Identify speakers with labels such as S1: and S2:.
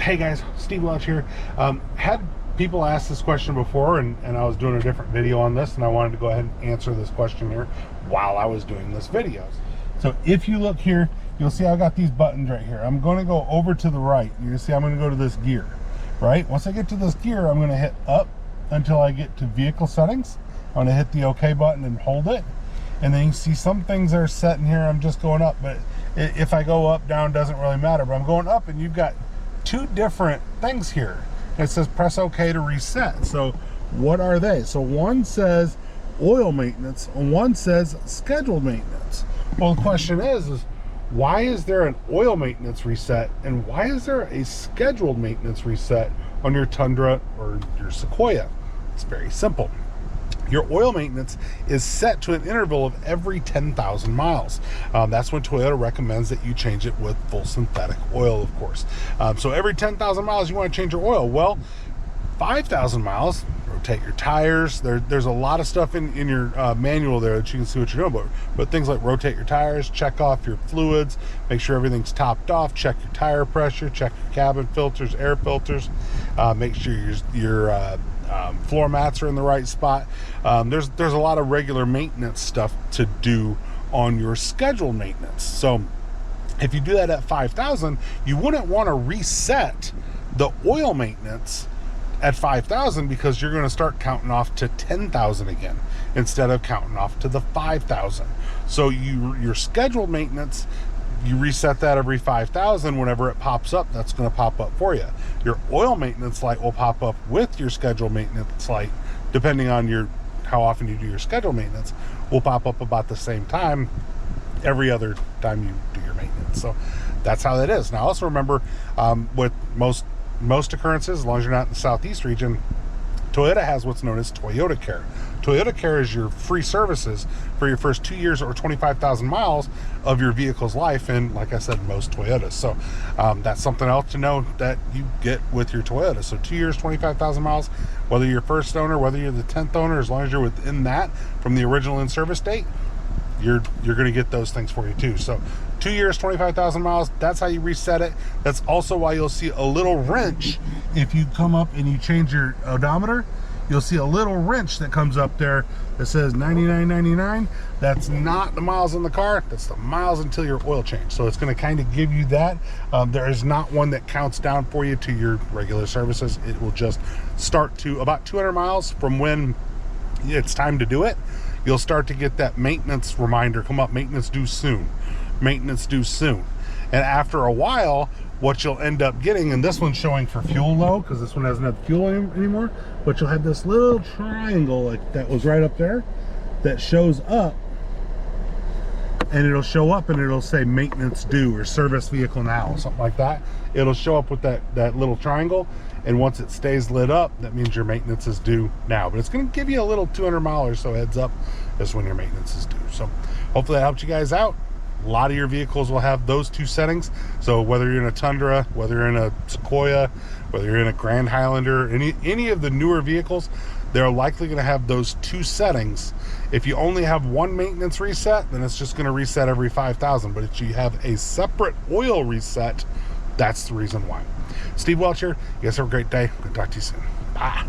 S1: Hey guys, Steve Welch here. Had people ask this question before, and I was doing a different video on this, and I wanted to go ahead and answer this question here while I was doing this video. So if you look here, you'll see I got these buttons right here. I'm going to go over to the right. You can see I'm going to go to this gear, right? Once I get to this gear, I'm going to hit up until I get to vehicle settings. I'm going to hit the OK button and hold it. And then you see some things are set in here. I'm just going up, but if I go up, down, doesn't really matter. But I'm going up, and you've got two different things here. It says press OK to reset. So what are they? So one says oil maintenance and one says scheduled maintenance. Well, the question is why is there an oil maintenance reset and why is there a scheduled maintenance reset on your Tundra or your Sequoia? It's very simple. Your oil maintenance is set to an interval of every 10,000 miles. That's when Toyota recommends that you change it with full synthetic oil, of course. So every 10,000 miles you want to change your oil. Well, 5,000 miles, rotate your tires. There's a lot of stuff in your manual there that you can see what you're doing, but things like rotate your tires, check off your fluids, make sure everything's topped off, check your tire pressure, check your cabin filters, air filters, make sure your floor mats are in the right spot. There's a lot of regular maintenance stuff to do on your scheduled maintenance. So if you do that at 5,000, you wouldn't want to reset the oil maintenance at 5,000 because you're going to start counting off to 10,000 again instead of counting off to the 5,000. So your scheduled maintenance, you reset that every 5,000. Whenever it pops up, that's going to pop up for you. Your oil maintenance light will pop up with your scheduled maintenance light, depending on how often you do your scheduled maintenance, will pop up about the same time every other time you do your maintenance. So that's how that is. Now also remember, with most occurrences, as long as you're not in the Southeast region, Toyota has what's known as Toyota Care. Toyota Care is your free services for your first 2 years or 25,000 miles of your vehicle's life, and like I said, most Toyotas. So that's something else to know that you get with your Toyota. So 2 years, 25,000 miles, whether you're first owner, whether you're the 10th owner, as long as you're within that from the original in-service date, you're going to get those things for you too. So 2 years, 25,000 miles, that's how you reset it. That's also why you'll see a little wrench. If you come up and you change your odometer, you'll see a little wrench that comes up there that says 99.99. That's not the miles on the car, that's the miles until your oil change. So it's going to kind of give you that. There is not one that counts down for you to your regular services. It will just start to about 200 miles from when it's time to do it. You'll start to get that maintenance reminder come up, maintenance due soon, maintenance due soon. And after a while, what you'll end up getting, and this one's showing for fuel low because this one doesn't have fuel anymore, but you'll have this little triangle like that was right up there that shows up, and it'll show up and it'll say maintenance due or service vehicle now, something like that. It'll show up with that little triangle, and once it stays lit up, that means your maintenance is due now. But it's going to give you a little 200 mile or so heads up as when your maintenance is due. So hopefully that helped you guys out. A lot of your vehicles will have those two settings. So whether you're in a Tundra, whether you're in a Sequoia, whether you're in a Grand Highlander, any of the newer vehicles, they're likely going to have those two settings. If you only have one maintenance reset, then it's just going to reset every 5,000. But if you have a separate oil reset, that's the reason why. Steve Welch here. You guys have a great day. I'll talk to you soon. Bye.